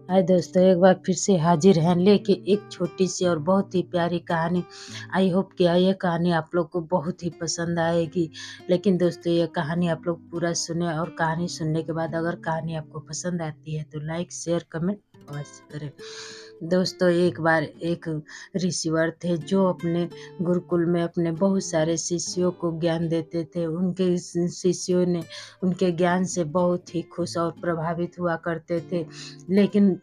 हाय दोस्तों, एक बार फिर से हाजिर हैं लेके एक छोटी सी और बहुत ही प्यारी कहानी। आई होप कि ये कहानी आप लोग को बहुत ही पसंद आएगी। लेकिन दोस्तों, ये कहानी आप लोग पूरा सुने और कहानी सुनने के बाद अगर कहानी आपको पसंद आती है तो लाइक शेयर कमेंट अवश्य करें। दोस्तों, एक बार एक ऋषिवर थे जो अपने गुरुकुल में अपने बहुत सारे शिष्यों को ज्ञान देते थे। उनके शिष्यों ने उनके ज्ञान से बहुत ही खुश और प्रभावित हुआ करते थे। लेकिन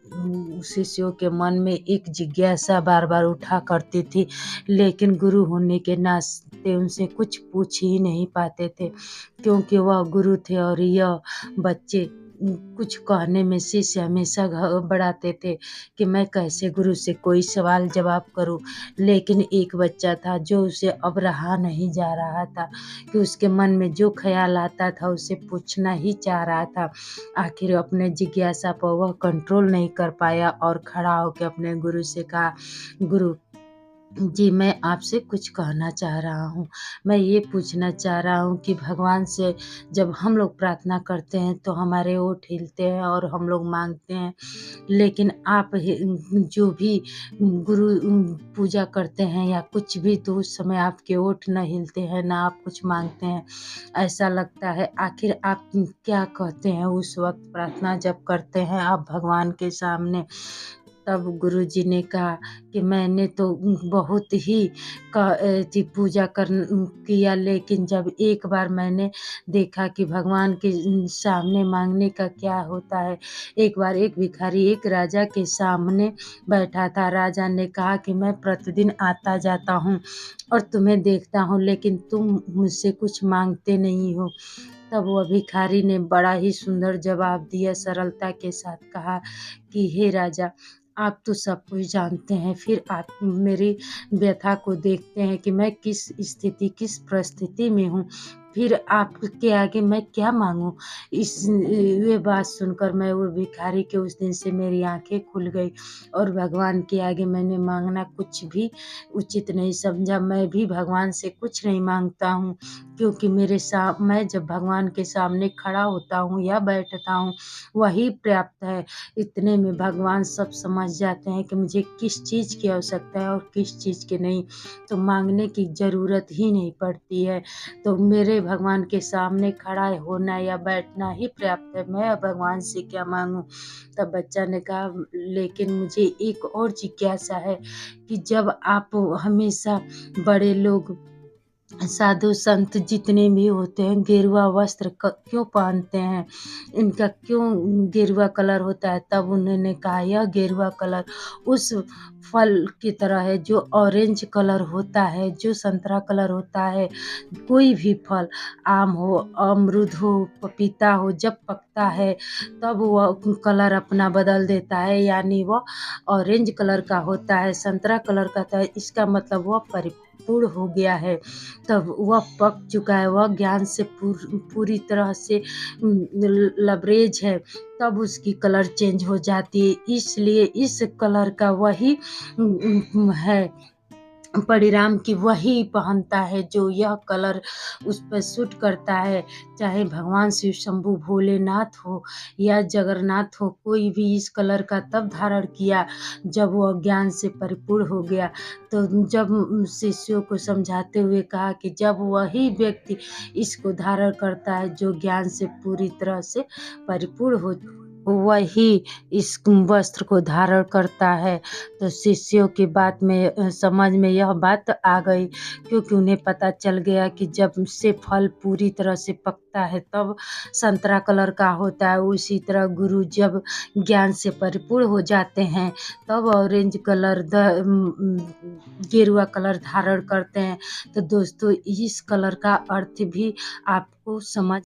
शिष्यों के मन में एक जिज्ञासा बार बार उठा करती थी, लेकिन गुरु होने के नाते उनसे कुछ पूछ ही नहीं पाते थे, क्योंकि वह गुरु थे और यह बच्चे कुछ कहने में शिष्य हमेशा घबराते थे कि मैं कैसे गुरु से कोई सवाल जवाब करूं। लेकिन एक बच्चा था जो उसे अब रहा नहीं जा रहा था कि उसके मन में जो ख्याल आता था उसे पूछना ही चाह रहा था। आखिर अपने जिज्ञासा पर वह कंट्रोल नहीं कर पाया और खड़ा होकर अपने गुरु से कहा, गुरु जी, मैं आपसे कुछ कहना चाह रहा हूँ। मैं ये पूछना चाह रहा हूँ कि भगवान से जब हम लोग प्रार्थना करते हैं तो हमारे ओठ हिलते हैं और हम लोग मांगते हैं, लेकिन आप जो भी गुरु पूजा करते हैं या कुछ भी, तो उस समय आपके ओठ न हिलते हैं, ना आप कुछ मांगते हैं। ऐसा लगता है, आखिर आप क्या कहते हैं उस वक्त प्रार्थना जब करते हैं आप भगवान के सामने? तब गुरुजी ने कहा कि मैंने तो बहुत ही पूजा किया, लेकिन जब एक बार मैंने देखा कि भगवान के सामने मांगने का क्या होता है। एक बार एक भिखारी एक राजा के सामने बैठा था। राजा ने कहा कि मैं प्रतिदिन आता जाता हूँ और तुम्हें देखता हूँ, लेकिन तुम मुझसे कुछ मांगते नहीं हो। तब वह भिखारी ने बड़ा ही सुंदर जवाब दिया, सरलता के साथ कहा कि हे राजा, आप तो सब कुछ जानते हैं, फिर आप मेरी व्यथा को देखते हैं कि मैं किस स्थिति किस परिस्थिति में हूँ, फिर आपके आगे मैं क्या मांगूं। ये बात सुनकर मैं वो भिखारी के उस दिन से मेरी आंखें खुल गई और भगवान के आगे मैंने मांगना कुछ भी उचित नहीं समझा। मैं भी भगवान से कुछ नहीं मांगता हूँ, क्योंकि मैं जब भगवान के सामने खड़ा होता हूँ या बैठता हूँ वही पर्याप्त है। इतने में भगवान सब समझ जाते हैं कि मुझे किस चीज़ की आवश्यकता है और किस चीज़ की नहीं, तो मांगने की ज़रूरत ही नहीं पड़ती है। तो मेरे भगवान के सामने खड़ा होना या बैठना ही पर्याप्त है, मैं भगवान से क्या मांगूं। तब बच्चा ने कहा, लेकिन मुझे एक और जिज्ञासा है कि जब आप हमेशा बड़े लोग साधु संत जितने भी होते हैं गेरुआ वस्त्र क्यों पहनते हैं, इनका क्यों गेरुआ कलर होता है? तब उन्होंने कहा, यह गेरुआ कलर उस फल की तरह है जो ऑरेंज कलर होता है, जो संतरा कलर होता है। कोई भी फल, आम हो, अमरूद हो, पपीता हो, जब पकता है तब वह कलर अपना बदल देता है, यानी वह ऑरेंज कलर का होता है, संतरा कलर का था। इसका मतलब वह परिपूर्ण हो गया है, तब वह पक चुका है, वह ज्ञान से पूरी तरह से लबरेज है। तब उसकी कलर चेंज हो जाती है, इसलिए इस कलर का वही है परिणाम की वही पहनता है जो यह कलर उस पर सूट करता है। चाहे भगवान शिव शंभू भोलेनाथ हो या जगन्नाथ हो, कोई भी इस कलर का तब धारण किया जब वह ज्ञान से परिपूर्ण हो गया। तो जब शिष्यों को समझाते हुए कहा कि जब वही व्यक्ति इसको धारण करता है जो ज्ञान से पूरी तरह से परिपूर्ण हो, वही इस वस्त्र को धारण करता है। तो शिष्यों की बात में समझ में यह बात आ गई, क्योंकि उन्हें पता चल गया कि जब से फल पूरी तरह से पकता है तब संतरा कलर का होता है, उसी तरह गुरु जब ज्ञान से परिपूर्ण हो जाते हैं तब ऑरेंज कलर गेरुआ कलर धारण करते हैं। तो दोस्तों, इस कलर का अर्थ भी आपको समझ